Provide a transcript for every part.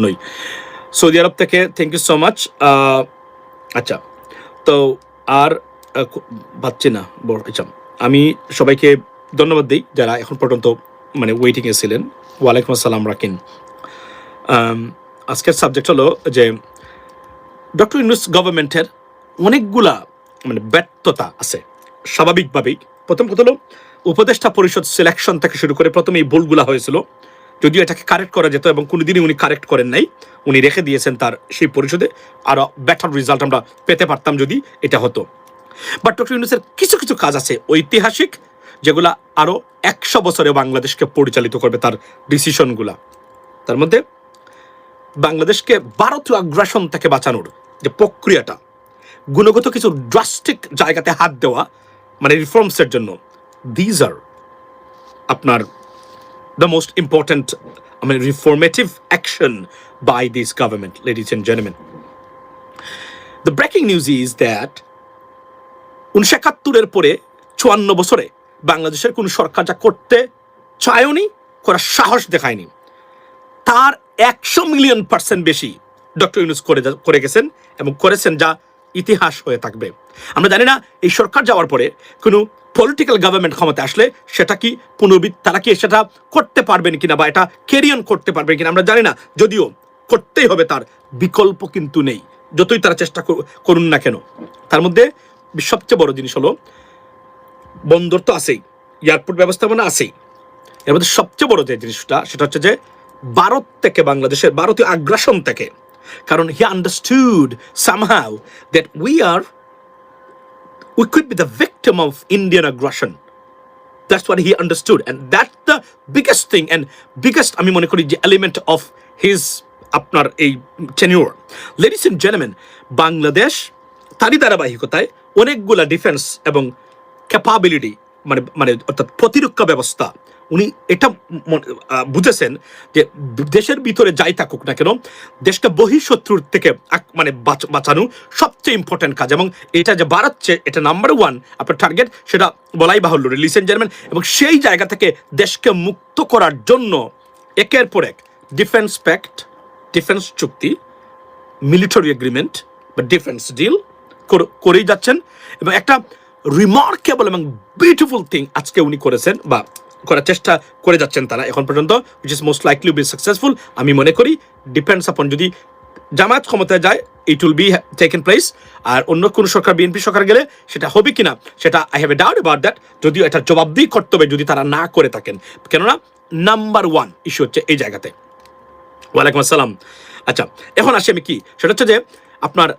নই Saudi Arab থেকে। Thank you so much. আচ্ছা, তো আর ভাবছি না। আচ্ছা, আমি সবাইকে ধন্যবাদ দিই যারা এখন পর্যন্ত মানে ওয়েটিংয়ে ছিলেন। ওয়ালাইকুম আসসালাম রাকিন। আজকের সাবজেক্ট হলো যে ডক্টর ইউনূস গভর্নমেন্টের অনেকগুলা মানে ব্যর্থতা আছে স্বাভাবিকভাবেই। প্রথম কথা হলো উপদেষ্টা পরিষদ সিলেকশন থেকে শুরু করে প্রথমে এই ভুলগুলা হয়েছিল, যদিও এটাকে কারেক্ট করা যেত এবং কোনোদিনই উনি কারেক্ট করেন নাই। উনি রেখে দিয়েছেন তার সেই পরিষদে, আরও বেটার রেজাল্ট আমরা পেতে পারতাম যদি এটা হতো। বাট ডক্টর ইউনূসের কিছু কিছু কাজ আছে ঐতিহাসিক, যেগুলা আরও 100 বছরে বাংলাদেশকে পরিচালিত করবে তার ডিসিশনগুলা। তার মধ্যে বাংলাদেশকে ভারতীয় আগ্রাসন থেকে বাঁচানোর যে প্রক্রিয়াটা, গুণগত কিছু ড্রাস্টিক জায়গাতে হাত দেওয়া মানে রিফর্মসের জন্য, দিজ আর আপনার the most important, reformative action by this government, ladies and gentlemen. The breaking news is that 1971 পরে 54 বছরে বাংলাদেশের কোন সরকার যা করতে চায়নি, করার সাহস দেখায়নি, তার 100 মিলিয়ন % বেশি ডক্টর ইউনূস করে গেছেন এবং করেছেন, যা ইতিহাস হয়ে থাকবে। আমরা জানি না এই সরকার যাওয়ার পরে কোনো পলিটিক্যাল গভর্নমেন্ট ক্ষমতা আসলে সেটা কি তারা কি সেটা করতে পারবেন কিনা বা এটা ক্যারি অন করতে পারবেন কিনা আমরা জানি না, যদিও করতেই হবে, তার বিকল্প কিন্তু নেই, যতই তারা চেষ্টা করুন না কেন। তার মধ্যে সবচেয়ে বড় জিনিস হলো বন্দর তো আছেই, এয়ারপোর্ট ব্যবস্থাপনা আছেই, এর মধ্যে সবচেয়ে বড় যে জিনিসটা সেটা হচ্ছে যে ভারত থেকে বাংলাদেশের ভারতীয় আগ্রাসন থেকে, কারণ he understood somehow that we could be the victim of Indian aggression. That's what he understood, and that's the biggest thing and biggest আমি মনে করি যে element of his আপনার এই tenure. Ladies and gentlemen, Bangladesh তারই ধারাবাহিকতায় অনেকগুলা ডিফেন্স এবং ক্যাপাবিলিটি মানে অর্থাৎ প্রতিরক্ষা ব্যবস্থা উনি এটা বুঝেছেন যে দেশের ভিতরে যাই থাকুক না কেন, দেশকে বহিঃশত্রুর থেকে মানে বাঁচানো সবচেয়ে ইম্পর্টেন্ট কাজ, এবং এটা যে বাড়াচ্ছে এটা নাম্বার 1 আপনার টার্গেট, সেটা বলাই বাহুল্য, লিডস এন্ড জেন্টলম্যান। এবং সেই জায়গা থেকে দেশকে মুক্ত করার জন্য একের পর এক ডিফেন্স প্যাক্ট, ডিফেন্স চুক্তি, মিলিটারি এগ্রিমেন্ট বা ডিফেন্স ডিল করেই যাচ্ছেন। এবং একটা রিমার্কেবল এবং বিউটিফুল থিং আজকে উনি করেছেন বা করার চেষ্টা করে যাচ্ছেন তারা এখন পর্যন্ত, which is most likely be successful. আমি মনে করি ডিপেন্ডস আপন যদি জামায়াত ক্ষমতায় যায়, it will be taken place. আর অন্য কোন সরকার, বিএনপি সরকার গেলে সেটা হবে কিনা সেটা I have a doubt about that, যদিও এটা জবাবদিহি করতে হবে যদি তারা না করে থাকেন, কেননা নাম্বার 1 ইস্যু হচ্ছে এই জায়গাতে। ওয়ালাইকুম আসসালাম। আচ্ছা, এখন আসি আমি কি, সেটা হচ্ছে যে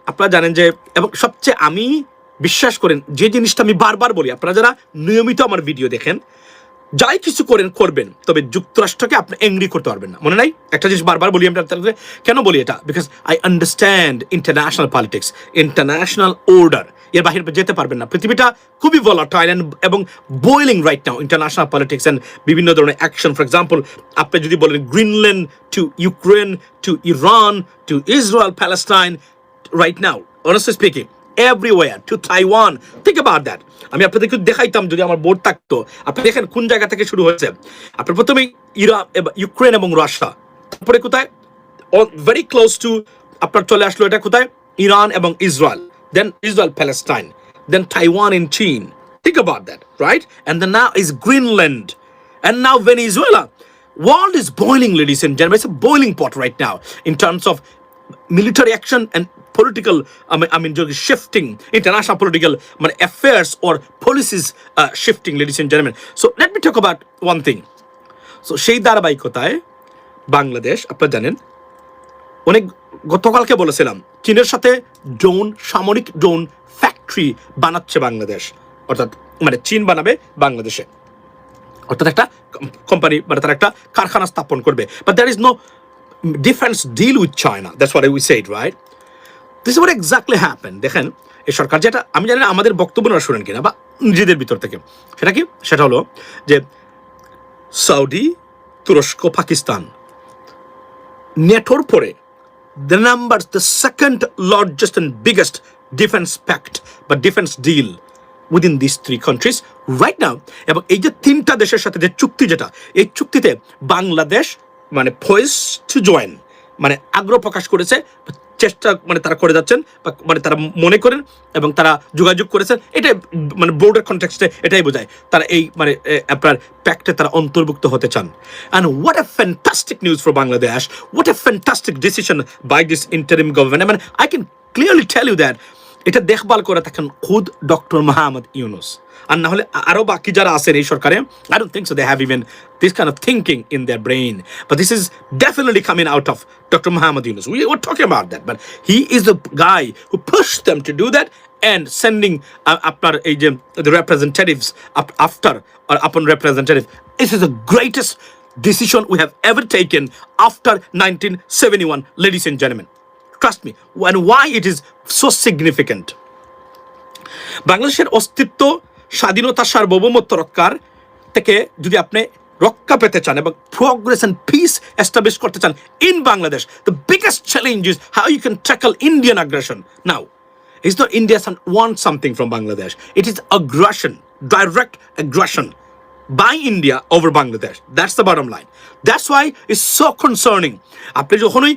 আপনারা জানেন যে, এবং সবচেয়ে আমি বিশ্বাস করেন যে জিনিসটা আমি বারবার বলি, আপনারা যারা নিয়মিত আমার ভিডিও দেখেন, যাই কিছু করবেন, তবে যুক্তরাষ্ট্রকে আপনি এংরি করতে পারবেন না। মনে নাই একটা জিনিস বারবার বলি আমরা, কেন বলি এটা? Because I understand international politics, international order, এর বাহিরে যেতে পারবেন না। পৃথিবীটা খুবই ভলাটাইল এবং boiling right now, international politics and বিভিন্ন ধরনের অ্যাকশন। ফর এক্সাম্পল, আপনি যদি বলেন Greenland to Ukraine to Iran to Israel Palestine right now, honestly speaking, everywhere to Taiwan. Think about that. আমি আপনাদেরকে দেখাইতাম যদি আমার বোর্ড থাকতো। আপনি দেখেন কোন জায়গা থেকে শুরু হয়েছে। আপনার প্রথমে ইউক্রেন এবং রাশিয়া, তারপরে কোথায় ভেরি ক্লোজ টু আপনার চলে আসলো এটা কোথায়, ইরান এবং Israel, then Israel Palestine, then Taiwan in চীন। Think about that, right? And then now is Greenland, and now Venezuela. World is boiling, ladies and gentlemen. It's a boiling pot right now in terms of military action and political, shifting, international political affairs or policies shifting, ladies and gentlemen. So let me talk about one thing. So সেই ধারাবাহিকতায় বাংলাদেশ, আপনারা জানেন, অনেক গতকালকে বলেছিলাম চীনের সাথে সামরিক ড্রোন ফ্যাক্টরি বানাচ্ছে বাংলাদেশ, অর্থাৎ চীন বানাবে বাংলাদেশে, অর্থাৎ একটা কোম্পানি তারা একটা কারখানা স্থাপন করবে। But there is no defense deal with China. That's what we said, right? This is what exactly happened. দেখেন এই সরকার, যেটা আমি জানি না আমাদের বক্তব্য না শুনেন কিনা বা নিজেদের ভিতর থেকে, সেটা কি, সেটা হলো যে সৌদি, তুরস্ক, পাকিস্তান, নেটোর পরে the second largest and biggest defense pact বা defense deal within these 3 countries right now. এবং এই যে 3টা দেশের সাথে যে চুক্তি, যেটা এই চুক্তিতে বাংলাদেশ poised to join, মানে আগ্রহ প্রকাশ করেছে, চেষ্টা মানে তারা করে যাচ্ছেন, বা মানে তারা মনে করেন এবং তারা যোগাযোগ করেছেন, এটাই মানে বোর্ডের কনটেক্সটে এটাই বোঝায় তারা এই মানে আপনার প্যাক্টে তারা অন্তর্ভুক্ত হতে চান। And what a fantastic news for Bangladesh, what a fantastic decision by this interim government. মানে I can clearly tell you that এটা দেখভাল করে থাকেন খুদ ডক্টর মোহাম্মদ ইউনুস, আর না হলে আরো বাকি যারা আছেন এই সরকারে, I don't think so they have even this kind of thinking in their brain, but this is definitely coming out of Dr. Mohammed Yunus. We were talking about that, but he is the guy who pushed them to do that and sending আপনার এই যে the representatives after or upon representative. This is the greatest decision we have ever taken after 1971, ladies and gentlemen. Trust me. And why it is so significant. বাংলাদেশের অস্তিত্ব, স্বাধীনতা, সার্বভৌমত্ব রক্ষার থেকে যদি আপনি রক্ষা পেতে চান এবং প্রোগ্রেস এন্ড পিস এস্টাবলিশ করতে চান in Bangladesh, the biggest challenge is how you can tackle Indian আগ্রাসন। Now it's not India want something from Bangladesh, it is আগ্রাসন, ডাইরেক্ট আগ্রাসন by India over Bangladesh. That's the bottom line. That's why it's so concerning. আপনি যখনই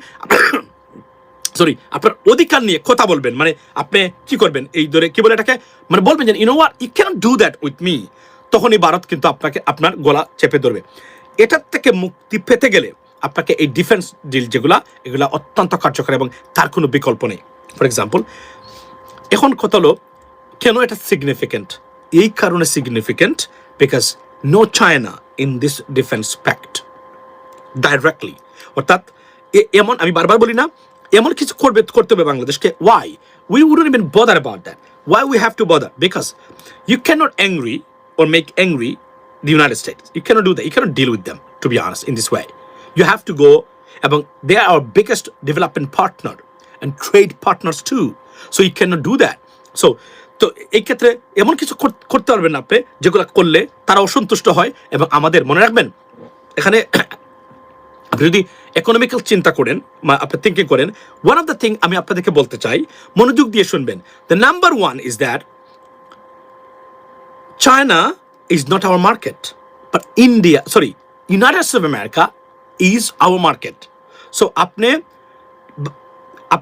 sorry আপনার অধিকার নিয়ে কথা বলবেন, মানে আপনি কি করবেন, এই ধরে কি বলে এটাকে, মানে বলবেন যে you know what, you can't do that with me, তখনই ভারত কিন্তু আপনাকে আপনার গলা চেপে ধরবে। এটার থেকে মুক্তি পেতে গেলে আপনাকে এই ডিফেন্স ডিল যেগুলা, এগুলা অত্যন্ত কার্যকর এবং তার কোনো বিকল্প নেই। ফর এক্সাম্পল, এখন কথা হলো কেন এটা সিগনিফিকেন্ট? এই কারণে significant because no China in this defence pact directly. অর্থাৎ এমন, আমি বারবার বলি না, এমন কিছু করতে হবে বাংলাদেশকে। Why we wouldn't even bother about that? Why we have to bother? Because you can't angry or make angry the United States. You cannot do that. You cannot deal with them, to be honest, in this way. You have to go, they are our biggest development partner and trade partners too. So you cannot do that. So তো এই ক্ষেত্রে এমন কিছু করতে পারবেন আপনি যেগুলো করলে তারা অসন্তুষ্ট হয়। এবং আমাদের মনে রাখবেন, এখানে আপনি যদি ইকোনমিক্যাল চিন্তা করেন, আপনি থিঙ্কিং করেন, ওয়ান অফ দ্য থিং আমি আপনাদেরকে বলতে চাই, মনোযোগ দিয়ে শুনবেন। The number one is that China is not our market, but United States of America is our market. So আপনি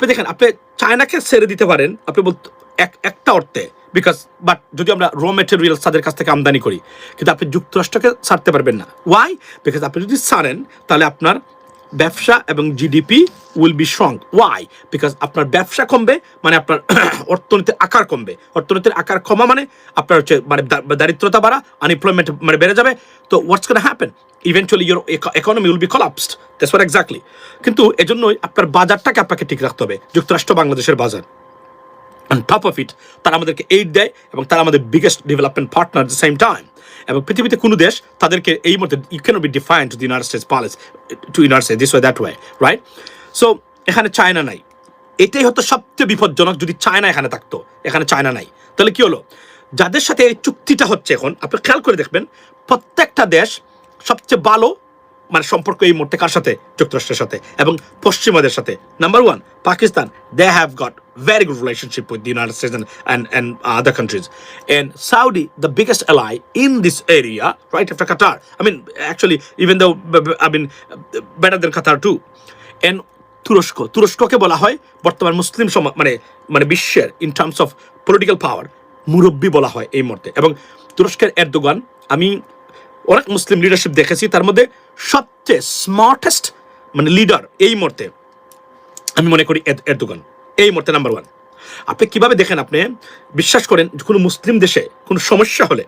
দেখেন, আপনি চায়নাকে ছেড়ে দিতে পারেন আপনি একটা অর্থে, বাট যদি আমরা র মেটেরিয়াল তাদের কাছ থেকে আমদানি করি, কিন্তু আপনি যুক্তরাষ্ট্রকে ছাড়তে পারবেন না। ওয়াই? বিকজ আপনি যদি ছাড়েন তাহলে আপনার ব্যবসা এবং GDP will be strong. Why? Because আপনার ব্যবসা কমবে, মানে আপনার অর্থনীতির আকার কমবে। অর্থনীতির আকার কমা মানে আপনার হচ্ছে মানে দারিদ্রতা বাড়া, আনএমপ্লয়মেন্ট মানে বেড়ে যাবে। তো what's gonna happen? Eventually your economy will be collapsed. That's what exactly. কিন্তু এজন্যই আপনার বাজারটাকে আপনাকে ঠিক রাখতে হবে, যুক্তরাষ্ট্র বাংলাদেশের বাজার। অন টপ অফ ইট তারা আমাদেরকে এইড দেয় এবং তারা আমাদের biggest development partner at the same time. এবং পৃথিবীতে কোনো দেশ তাদেরকে এই মধ্যে you can't be defined to the United States policy, to United States this way that way, right? So এখানে চায়না নাই, এটাই হতো সবচেয়ে বিপজ্জনক। যদি চায়না এখানে থাকতো, এখানে চায়না নাই, তাহলে কি হলো? যাদের সাথে এই চুক্তিটা হচ্ছে এখন, আপনি খেয়াল করে দেখবেন প্রত্যেকটা দেশ সবচেয়ে ভালো মানে সম্পর্ক এই মুহূর্তে কার সাথে? যুক্তরাষ্ট্রের সাথে এবং পশ্চিমাদের সাথে। Number one Pakistan, they have got very good relationship with the United States and other countries. And Saudi, the biggest ally in this area, right after Qatar. I mean, actually, even though, better than Qatar too. And তুরস্ককে বলা হয় বর্তমান মুসলিম সমাজ মানে বিশ্বের in terms of political power মুরব্বী বলা হয় এই মুহূর্তে। এবং তুরস্কের এরদোগান, আমি অনেক মুসলিম লিডারশিপ দেখেছি, তার মধ্যে সবচেয়ে স্মার্টেস্ট মানে লিডার এই মুহূর্তে আমি মনে করি এরদোগান এই মুহূর্তে নাম্বার ওয়ান। আপনি কিভাবে দেখেন, আপনি বিশ্বাস করেন কোনো মুসলিম দেশে কোনো সমস্যা হলে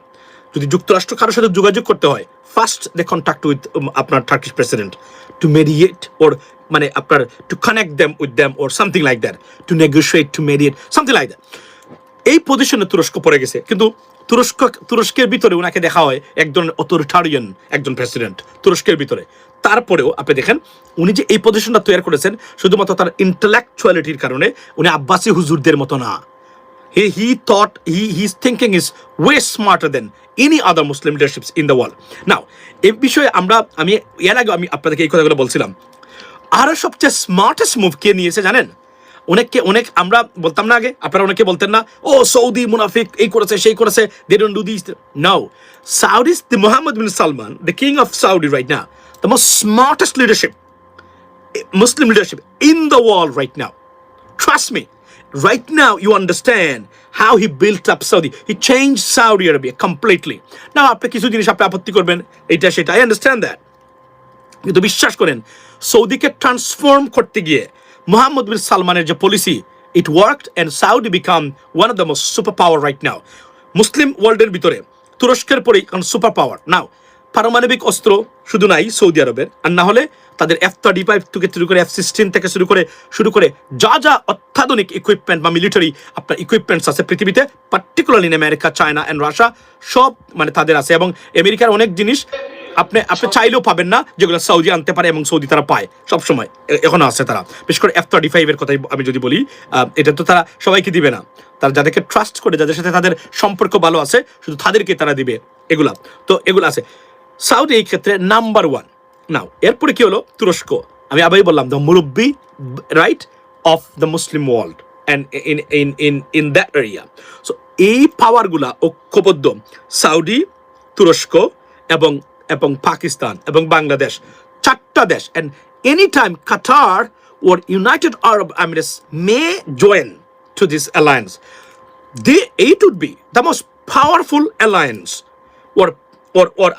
যদি যুক্তরাষ্ট্র কারোর সাথে যোগাযোগ করতে হয়, ফার্স্ট দে কন্ট্যাক্ট উইথ আপনার Turkish president to mediate or মানে আপনার to connect them with them or something like that, to negotiate, to mediate, something like that. এই পজিশনে তুরস্ক পড়ে গেছে। কিন্তু তুরস্কের ভিতরে ওনাকে দেখা হয় এক ধরনের অথরিটারিয়ান একজন প্রেসিডেন্ট তুরস্কের ভিতরে। তারপরেও আপনি দেখেন উনি যে এই পজিশনটা তৈরি করেছেন শুধুমাত্র তার ইন্টেলেকচুয়ালিটির কারণে। উনি আব্বাসি হুজুরদের মতো না। He thought his thinking is way smarter than any other Muslim leaderships in the world. Now, এই বিষয়ে আমি এর আগে আমি আপনাদেরকে এই কথাগুলো বলছিলাম। আরো সবচেয়ে স্মার্টেস্ট মুভ কে নিয়েছে জানেন? অনেক আমরা বলতাম না আগে, আপনারা অনেকে বলতেন না, ও সৌদি মুনাফিক, এই করেছে সেই করেছে, they don't do these. No, Saudis, the Mohammed bin Salman, the king of Saudi right now, the most smartest leadership Muslim leadership in the world right now. Trust me, right now you understand how he built up Saudi. He changed Saudi Arabia completely. Now আপনি কিছু জিনিস আপনি আপত্তি করবেন এটা সেটা, I understand that. কিন্তু বিশ্বাস করেন সৌদিকে ট্রান্সফর্ম করতে গিয়ে মোহাম্মদ বিন সালমানের যে policy, it worked and Saudi become one of the most super power right now. মুসলিম ওয়ার্ল্ডের ভিতরে তুরস্কের পরেই কারণ সুপার পাওয়ার। নাও পারমাণবিক অস্ত্র শুধু নাই সৌদি আরবের, আর না হলে তাদের F-35 থেকে শুরু করে F-16 থেকে শুরু করে যা যা অত্যাধুনিক ইকুইপমেন্ট বা মিলিটারি আপনার ইকুইপমেন্টস আছে পৃথিবীতে, particularly in America, China and Russia, সব মানে তাদের আছে। এবং আমেরিকার অনেক জিনিস আপনি চাইলেও পাবেন না যেগুলো সৌদি আনতে পারে, এবং সৌদি তারা পায় সবসময়, এখনো আছে তারা। বিশেষ করে F-35 এর কথাই আমি যদি বলি, এটা তো তারা সবাইকে দিবে না, তারা যাদেরকে ট্রাস্ট করে, যাদের সাথে তাদের সম্পর্ক ভালো আছে, শুধু তাদেরকে তারা দিবে এগুলা। তো এগুলো আছে সাউদি এই ক্ষেত্রে নাম্বার 1। নাও এরপরে কি হলো তুরস্ক, আমি আবারই বললাম দ্য মুরব্বি right of the Muslim world and in that area. So এই পাওয়ারগুলা ঐক্যবদ্ধ সাউদি, তুরস্ক এবং পাকিস্তান এবং বাংলাদেশ, 4টা দেশ, and any time Qatar or United Arab Emirates may join to this alliance. It would be the most powerful alliance or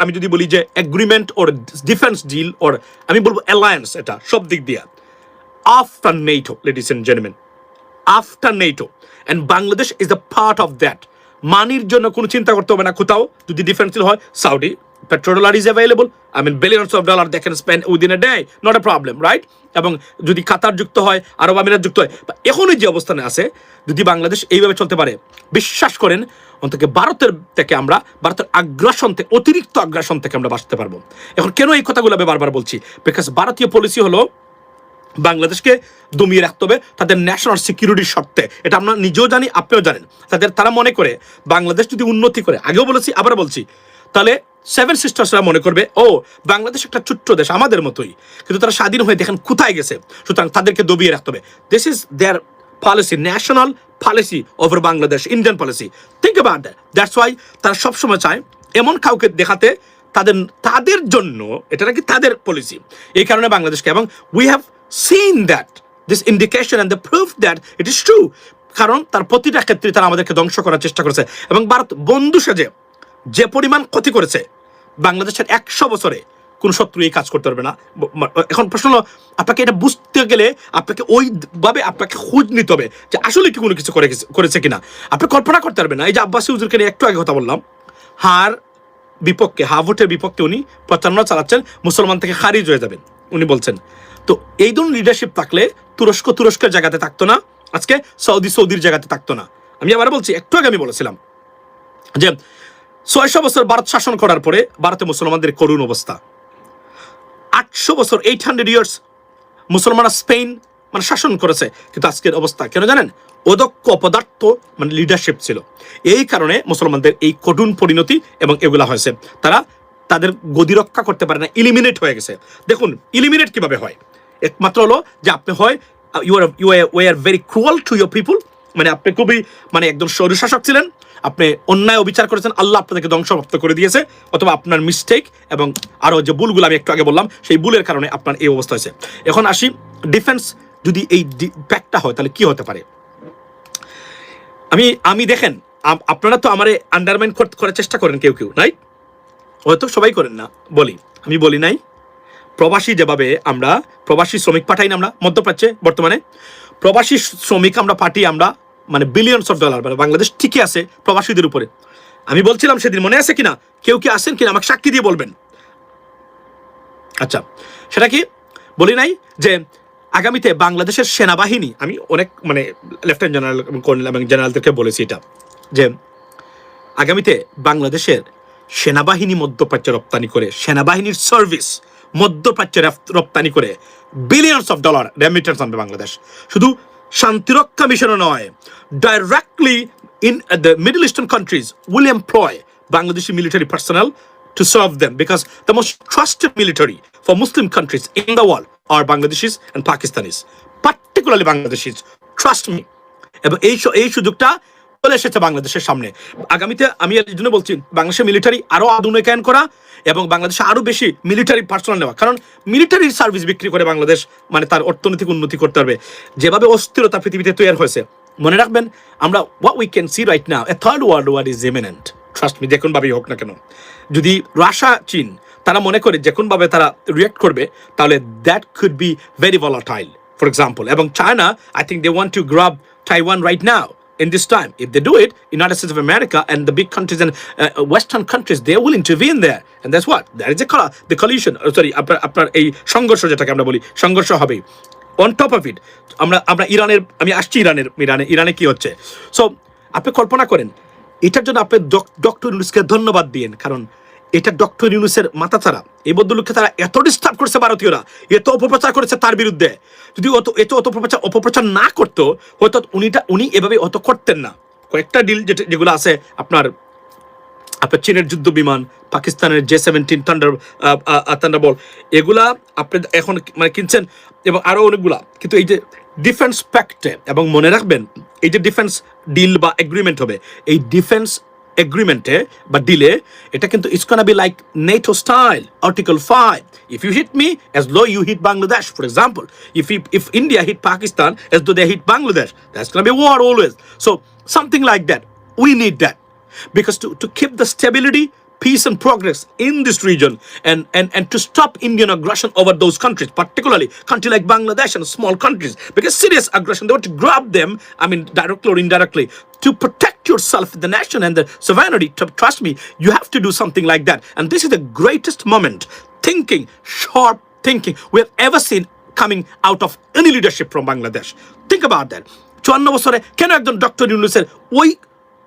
আমি যদি বলি যে agreement or defence deal or আমি বলবো অ্যালায়েন্স, এটা সব দিক দিয়ে after NATO, ladies and gentlemen, after NATO, and Bangladesh is the part of that. মানির জন্য কোনো চিন্তা করতে হবে না কোথাও, যদি ডিফেন্স ডিল হয় Saudi petrodollar is available, billions of dollars they can spend within a day, not a problem, right? এবং যদি কাতার যুক্ত হয়, আরব আমিরাত যুক্ত হয়, এখনই যে অবস্থানে আছে, যদি বাংলাদেশ এইভাবে চলতে পারে, বিশ্বাস করেন অন্তত ভারতের আগ্রাসন থেকে, অতিরিক্ত আগ্রাসন থেকে আমরা বাঁচতে পারবো। এখন কেন এই কথাগুলো আমি বারবার বলছি? বিকজ ভারতীয় পলিসি হলো বাংলাদেশকে দমিয়ে রাখতে হবে তাদের ন্যাশনাল সিকিউরিটির স্বার্থে। এটা আমরা নিজেও জানি, আপনিও জানেন। তারা মনে করে বাংলাদেশ যদি উন্নতি করে, আগেও বলেছি আবার বলছি, তাহলে সেভেন সিস্টার্সরা মনে করবে ও বাংলাদেশ একটা ছোট্ট দেশ আমাদের মতোই, কিন্তু তারা স্বাধীন হয়ে দেখেন কোথায় গেছে, সুতরাং তাদেরকে দবিয়ে রাখতে হবে। This is their policy, national policy over Bangladesh, Indian policy. Think about that. That's why তারা সবসময় চায় এমন কাউকে দেখাতে তাদের জন্য এটা নাকি তাদের পলিসি। এই কারণে বাংলাদেশকে, এবং we have seen that this indication and the proof that it is true, কারণ তার প্রতিটা ক্ষেত্রে তারা আমাদেরকে ধ্বংস করার চেষ্টা করেছে। এবং ভারত বন্ধু সেজে যে পরিমাণ ক্ষতি করেছে বাংলাদেশের 100 বছরে কোন শত্রু এই কাজ করতে পারবে না। এখন প্রশ্ন হলো, আপনাকে এটা বুঝতে গেলে আপনাকে ওইভাবে আপনাকে খোঁজ নিতে হবে যে আসলে কি কোনো কিছু করেছে কিনা। আপনি কল্পনা করতে পারবেন না। এই যে আব্বাসী হুজুরকে নিয়ে একটু আগে কথা বললাম, হা ভোটের বিপক্ষে উনি প্রচারণা চালাচ্ছেন, মুসলমান থেকে খারিজ হয়ে যাবেন উনি বলছেন। তো এই ধরনের লিডারশিপ থাকলে তুরস্কের জায়গাতে থাকতো না, আজকে সৌদির জায়গাতে থাকতো না। আমি আবার বলছি, একটু আগে আমি বলেছিলাম যে 600 বছর ভারত শাসন করার পরে ভারতে মুসলমানদের করুণ অবস্থা। 800 বছর 800 ইয়ার্স মুসলমানরা স্পেন শাসন করেছে, কিন্তু আজকের অবস্থা কেন জানেন? অদক্ষ অপদার্থ লিডারশিপ ছিল। এই কারণে মুসলমানদের এই করুণ পরিণতি এবং এগুলা হয়েছে। তাদের গদি রক্ষা করতে পারে না, ইলিমিনেট হয়ে গেছে। দেখুন ইলিমিনেট কিভাবে হয়, একমাত্র হলো যে আপনি হয় you are very cruel to your people, আপনি খুবই একদম স্বৈরশাসক ছিলেন, আপনি অন্যায় অবিচার করেছেন, আল্লাহ আপনাদেরকে ধ্বংসপ্রাপ্ত করে দিয়েছে, অথবা আপনার মিস্টেক এবং আরও যে ভুলগুলো আমি একটু আগে বললাম সেই ভুলের কারণে আপনার এই অবস্থা হয়েছে। এখন আসি ডিফেন্স, যদি এই প্যাকটা হয় তাহলে কি হতে পারে। আমি দেখেন, আপনারা তো আমার আন্ডারমাইন করার চেষ্টা করেন কেউ নাই, হয়তো সবাই করেন না, আমি বলি নাই। প্রবাসী যেভাবে আমরা প্রবাসী শ্রমিক পাঠাই না আমরা মধ্যপ্রাচ্যে, বর্তমানে প্রবাসী শ্রমিক আমরা পাঠিয়ে, আমরা বিলিয়নস অফ ডলার, বাংলাদেশ ঠিকই আছে প্রবাসীদের উপরে। আমি বলছিলাম সেদিন, মনে আছে কিনা, কেউ কি আসেন কিনা আমাকে সাক্ষী দিয়ে বলবেন। আচ্ছা, সেটা কি বলি নাই যে আগামীতে বাংলাদেশের সেনাবাহিনী, আমি অনেক লেফটেন্যান্ট জেনারেল কর্নেল এবং জেনারেলদেরকে বলেছি এটা, যে আগামীতে বাংলাদেশের সেনাবাহিনী মধ্যপ্রাচ্যে রপ্তানি করে, সেনাবাহিনীর সার্ভিস মধ্যপ্রাচ্যে রপ্তানি করে বিলিয়নস অফ ডলার রেমিটেন্স আনবে বাংলাদেশ। শুধু শান্তিরক্ষা মিশনও নয়, directly in the Middle Eastern countries will employ Bangladeshi military personnel to serve them, because the most trusted military for Muslim countries in the world are Bangladeshis and Pakistanis, particularly Bangladeshis, trust me. এবং এই সুযোগটা চলে এসেছে বাংলাদেশের সামনে। আগামীতে আমি এর জন্য বলছি বাংলাদেশের মিলিটারি আরো আধুনিকায়ন করা এবং বাংলাদেশে আরো বেশি মিলিটারি পার্সোনাল নেওয়া, কারণ মিলিটারি সার্ভিস বিক্রি করে বাংলাদেশ মানে তার অর্থনৈতিক উন্নতি করতে পারবে। যেভাবে অস্থিরতা পৃথিবীতে তৈরি হয়েছে, মনে রাখবেন আমরা what we can see right now, a third world war is imminent. Trust me, যে কোনভাবেই হোক না কেন, যদি রাশিয়া চীন তারা মনে করে যে কোনভাবে তারা রিয়েক্ট করবে, তাহলে that could be very volatile for example. এবং China, I think they want to grab Taiwan right now in this time. If they do it, United States of America and the big countries and Western countries, they will intervene there, and that's what that is the collision. Sorry, আপনার এই সংঘর্ষ যেটাকে আমরা বলি সংঘর্ষ হবে। On top of it আমরা ইরানের, আমি আসছি ইরানে কি হচ্ছে। সো আপনি কল্পনা করেন, এটার জন্য আপনি ডক্টর ইউনূসকে ধন্যবাদ দিয়েন, কারণ এটা ডক্টর ইউনূসের মাথা ছাড়া। এই ভদ্রলোককে তারা এত ডিস্টার্ব করছে ভারতীয়রা, এত অপপ্রচার করেছে তার বিরুদ্ধে। যদি এত অপপ্রচার না করতো, হয়তো উনি এভাবে অত করতেন না। কয়েকটা ডিল যেগুলো আছে আপনার চীনের যুদ্ধ বিমান, পাকিস্তানের J-17 থান্ডারবোল্ট, এগুলা আপনি এখন মানে কিনছেন, এবং আরো অনেকগুলা। কিন্তু এই যে ডিফেন্স প্যাক্টে, এবং মনে রাখবেন এই যে ডিফেন্স ডিল বা এগ্রিমেন্ট হবে, এই ডিফেন্স এগ্রিমেন্টে বা ডিলে এটা কিন্তু it's gonna be like NATO style, article 5, if you hit me as though you hit Bangladesh, for example, if India hit Pakistan as though they hit Bangladesh, that's gonna be war always. So something like that, we need that, because to keep the stability, peace and progress in this region, and to stop Indian aggression over those countries, particularly country like Bangladesh and small countries, because serious aggression, they want to grab them, I mean directly or indirectly, to protect yourself, the nation and the sovereignty. Trust me, you have to do something like that. And this is the greatest moment, sharp thinking we have ever seen coming out of any leadership from Bangladesh. Think about that. 54 বছরে কেন একজন doctor ইউনূসের ওই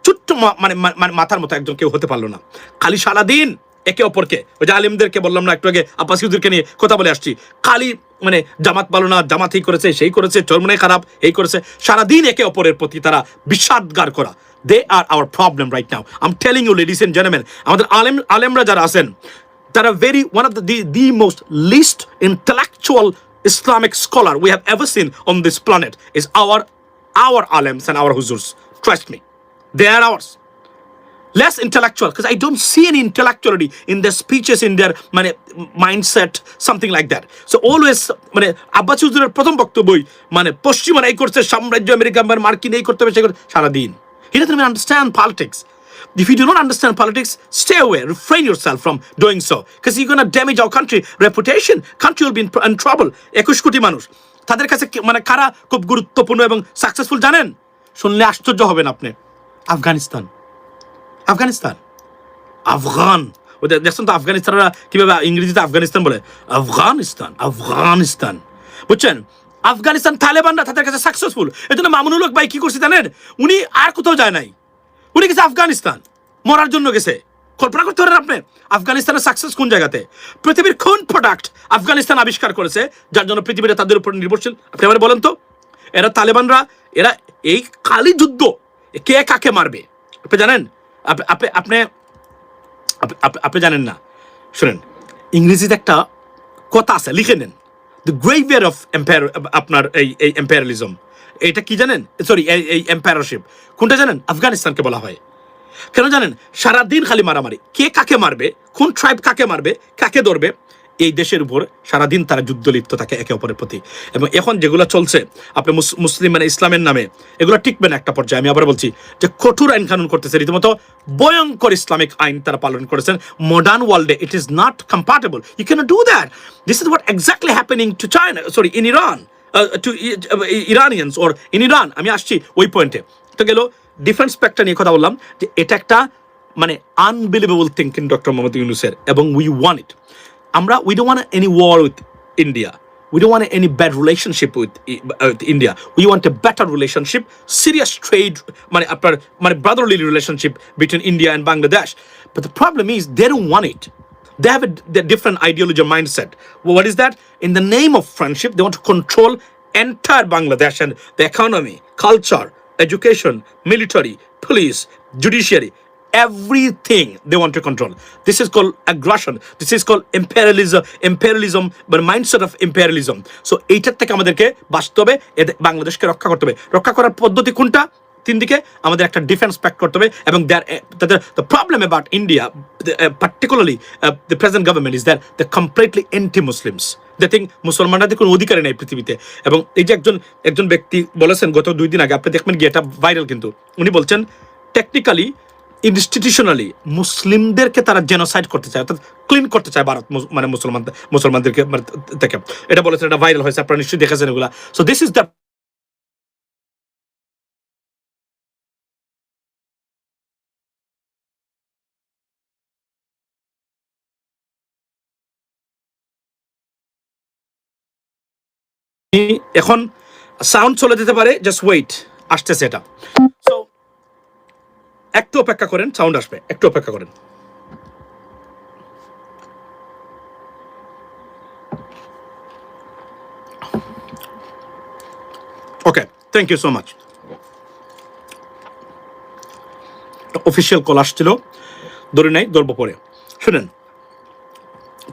ছোট্ট মানে মাথার মতো একজন কেউ হতে পারলো না? খালি সারাদিন একে অপরকে, ওই যে আলিমদেরকে বললাম না একটু আগে, আব্বাস হুজুরকে নিয়ে কথা বলে আসছি, খালি মানে জামাত ভালো না, জামাত এই করেছে সেই করেছে, চরমনে খারাপ এই করেছে, সারাদিন একে অপরের প্রতি তারা বিষাদগার করা। They are our problem right now. I'm telling you, ladies and gentlemen, আমাদের আলেমরা যারা আছেন, তারা one of the most least intellectual Islamic scholar we have ever seen on this planet is our alems and our huzurs. Trust me, they are ours. Less intellectual, because I don't see any intellectuality in their speeches, in their mindset, something like that. So always Abbas হুজুরের প্রথম বক্তব্যই পশ্চিমারা এই করছে, সাম্রাজ্য America মার্কিন এই করতে হবে সেই করতে, সারাদিন। He doesn't even understand politics. If you do not understand politics, stay away, refrain yourself from doing so, because you're going to damage our country reputation. Country will be in trouble. 21 কোটি মানুষ, তাদের কাছে কারা খুব গুরুত্বপূর্ণ এবং successful জানেন? শুনলে আশ্চর্য হবেন আপনি। আফগান, ওদের দেখছেন তো আফগানিস্তানরা কিভাবে ইংরেজিতে আফগানিস্তান বলে, আফগানিস্তান, বুঝছেন? আফগানিস্তান তালেবানরা তাদের কাছে সাকসেসফুল। এই জন্য মামুনুল হক ভাই কি করছে জানেন? উনি আর কোথাও যায় নাই, উনি গেছে আফগানিস্তান, মরার জন্য গেছে। কল্পনা করতে পারেন আপনি আফগানিস্তানের সাকসেস কোন জায়গাতে? পৃথিবীর কোন প্রোডাক্ট আফগানিস্তান আবিষ্কার করেছে যার জন্য পৃথিবীটা তাদের উপর নির্ভরশীল? আপনি আবার বলেন তো। এরা তালেবানরা, এরা এই কালি যুদ্ধ, কে কাকে মারবে আপনি জানেন? আপনি জানেন না? শুনেন, ইংরেজিতে একটা কথা আছে, লিখে নেন, দ্য গ্রেভিয়ার অফ আপনার এই এম্পায়ারিজম। এটা কি জানেন? সরি, এই এম্পায়ারশিপ কোনটা জানেন? আফগানিস্তানকে বলা হয়। কেন জানেন? সারাদিন খালি মারামারি, কে কাকে মারবে, কোন ট্রাইব কাকে মারবে, কাকে ধরবে, এই দেশের উপর সারাদিন তারা যুদ্ধ লিপ্ত থাকে একে অপরের প্রতি। এবং এখন যেগুলো চলছে আপনি মুসলিম ইসলামের নামে, এগুলো টিকবে না একটা পর্যায়ে। আমি আবার বলছি যে কঠোর আইন কানুন করতেছে, রীতিমতো ভয়ঙ্কর ইসলামিক আইন তারা পালন করেছেন। মডার্ন ওয়ার্ল্ডে it is not compatible, you can't do that. This is what exactly happening to China, sorry in Iran, to Iranians or in Iran. আমি আসছি ওই পয়েন্টে। তো গেল ডিফেন্স প্যাক্টটা নিয়ে কথা বললাম, যে এটা একটা আনবিলিভেবল থিঙ্কিং ডক্টর মোহাম্মদ ইউনূসের, এবং we want it. We don't want any war with India. We don't want any bad relationship with India. We want a better relationship, serious trade, brotherly relationship between India and Bangladesh. But the problem is they don't want it. They have a different ideology or mindset. Well, what is that? In the name of friendship, they want to control entire Bangladesh and the economy, culture, education, military, police, judiciary. Everything they want to control. This is called aggression. This is called imperialism, but mindset of imperialism. So এইটার থেকে আমাদেরকে বাঁচতে হবে, বাংলাদেশকে রক্ষা করতে হবে। রক্ষা করার পদ্ধতি কোনটা? তিন দিকে আমাদের একটা ডিফেন্স প্যাক্ট করতে হবে, এবং তাদের the problem about India particularly the present government is that the completely anti Muslims. They think মুসলমানদের কোনো অধিকারই নেই পৃথিবীতে। এবং এই যে একজন ব্যক্তি বলেছেন গত 2 দিন আগে, আপনি দেখবেন গিয়ে এটা ভাইরাল, কিন্তু উনি বলছেন টেকনিক্যালি ইনস্টিটিউশনালি মুসলিমদেরকে তারা জেনোসাইড করতে চায়, অর্থাৎ ক্লিন করতে চায় ভারত মানে মুসলমানদেরকে থেকে। এটা বলেছেন, এটা ভাইরাল হয়েছে, আপনারা নিশ্চয়ই দেখেছেন এগুলা। সো দিস ইজ দ্য এখন সাউন্ড চলে যেতে পারে, জাস্ট ওয়েট, আসতেছে এটা। সো একটু অপেক্ষা করেন, সাউন্ড আসবে, একটু অপেক্ষা করেন। Okay, thank you so much. Official call আসছিল, ধরে নাই, ধরবো পরে। শুনেন,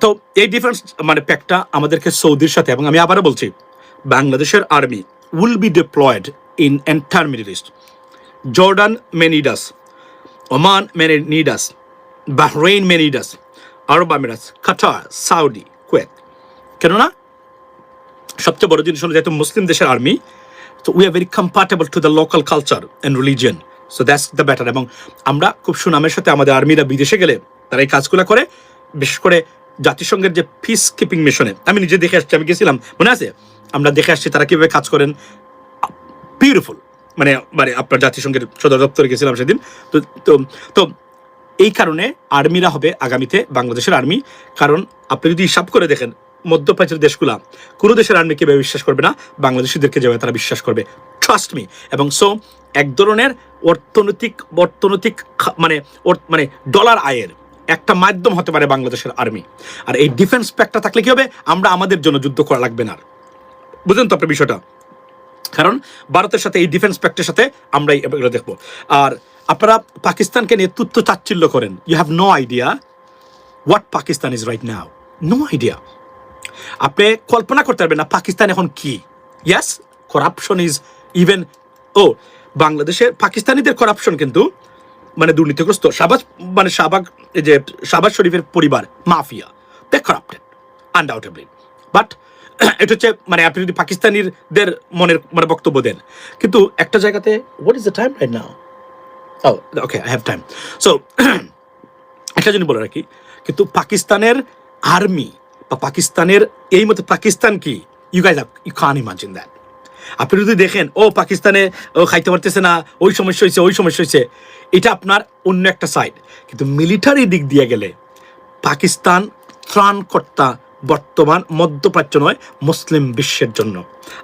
তো এই ডিফেন্স মানে প্যাক্টটা আমাদেরকে সৌদির সাথে, এবং আমি আবারও বলছি, বাংলাদেশের army will be deployed in entire Middle East. Jordan may need us, Oman may need us, Bahrain may need us, আরব আমিরাত, কাতার, সাউদি, কুয়েত। কেননা সবচেয়ে বড় জিনিস হলো, যেহেতু মুসলিম দেশের আর্মি, তো we are very compatible to the local culture and religion, so that's the batter. এবং আমরা খুব সুনামের সাথে আমাদের আর্মিরা বিদেশে গেলে তারা এই কাজগুলো করে, বিশেষ করে জাতিসংঘের যে পিস কিপিং মিশনে আমি নিজে দেখে আসছি, আমি গেছিলাম, মনে আছে, আমরা দেখে আসছি তারা কিভাবে কাজ করেন, বিউটিফুল। মানে মানে আপনার জাতিসংঘের সদর দপ্তরে গেছিলাম সেদিন। তো তো তো এই কারণে আর্মিরা হবে আগামীতে বাংলাদেশের আর্মি। কারণ আপনি যদি হিসাব করে দেখেন, মধ্যপ্রাচ্যের দেশগুলা কোনো দেশের আর্মিকে বিশ্বাস করবে না, বাংলাদেশিদেরকে যেভাবে তারা বিশ্বাস করবে, ট্রাস্ট মি। এবং সো এক ধরনের অর্থনৈতিক মানে মানে ডলার আয়ের একটা মাধ্যম হতে পারে বাংলাদেশের আর্মি। আর এই ডিফেন্স প্যাক্টটা থাকলে কি হবে, আমরা আমাদের জন্য যুদ্ধ করা লাগবে না। বুঝলেন তো আপনার বিষয়টা? কারণ ভারতের সাথে এই ডিফেন্স প্যাক্টের সাথে আমরা এগুলো দেখবো। আর আপনারা পাকিস্তানকে নিয়ে তুচ্ছ তাচ্ছিল্য করেন, you have no idea what Pakistan is right now, no idea. আপনি কল্পনা করতে পারবেন না পাকিস্তান এখন কি। ইয়াস, করাপশন ইজ ইভেন, বাংলাদেশের পাকিস্তানিদের করাপশন কিন্তু মানে দুর্নীতিগ্রস্ত। শাহবাগ এই যে শাহবাজ শরীফের পরিবার mafia, they corrupted undoubtedly. But এটা হচ্ছে মানে আপনি যদি পাকিস্তানিদের মনের মানে বক্তব্য দেন, কিন্তু একটা জায়গাতে what is the time right now? Okay, I have time. So একটা জিনিস বলে রাখি, কিন্তু পাকিস্তানের আর্মি বা পাকিস্তানের এই মতো পাকিস্তান কি, ইউ কান ইমাজিন দ্যাট। আপনি যদি দেখেন পাকিস্তানে খাইতে পারতেছে না, ওই সমস্যা হয়েছে, এটা আপনার অন্য একটা সাইড। কিন্তু মিলিটারি দিক দিয়ে গেলে পাকিস্তান ত্রাণকর্তা বর্তমান মধ্যপ্রাচ্য নয়, মুসলিম বিশ্বের জন্য।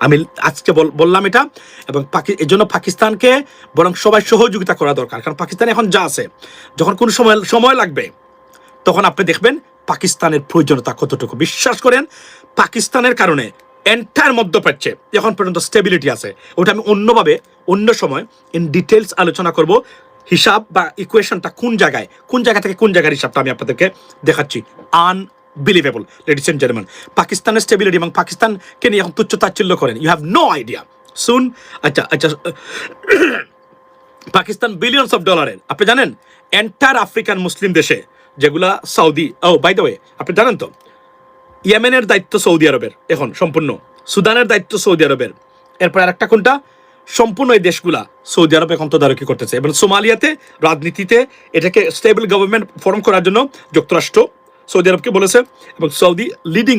আমি আজকে বললাম এটা, এবং এই জন্য পাকিস্তানকে বরং সবাই সহযোগিতা করা দরকার। কারণ পাকিস্তান এখন যা আছে, যখন কোনো সময় লাগবে, তখন আপনি দেখবেন পাকিস্তানের প্রয়োজনীয়তা কতটুকু। বিশ্বাস করেন, পাকিস্তানের কারণে এন্টায়ার মধ্যপ্রাচ্যে এখন পর্যন্ত স্টেবিলিটি আছে। ওটা আমি অন্য সময় ইন ডিটেলস আলোচনা করব। হিসাব বা ইকুয়েশনটা কোন জায়গা থেকে কোন জায়গার হিসাবটা আমি আপনাদেরকে দেখাচ্ছি। আনবিলিভেবল লেডিস এন্ড জেন্টলম্যান, পাকিস্তানের স্টেবিলিটি এবং পাকিস্তানকে নিয়ে এখন তুচ্ছ তাচ্ছিল্য করেন, ইউ হ্যাভ নো আইডিয়া। শুন, আচ্ছা পাকিস্তান বিলিয়নস অফ ডলারের, আপনি জানেন এন্টায়ার আফ্রিকান মুসলিম দেশে যেগুলা সৌদি, বাই দ্য ওয়ে আপনি জানেন তো, ইয়েমেনের দায়িত্ব সৌদি আরবের এখন সম্পূর্ণ, সুদানের দায়িত্ব সৌদি আরবের, এরপর আর একটা কোনটা, সম্পূর্ণ এই দেশগুলা সৌদি আরব এখন তদারকি করতেছে। এবং সোমালিয়াতে রাজনীতিতে এটাকে স্টেবল গভর্নমেন্ট ফর্ম করার জন্য যুক্তরাষ্ট্র সৌদি আরবকে বলেছে, এবং সৌদি লিডিং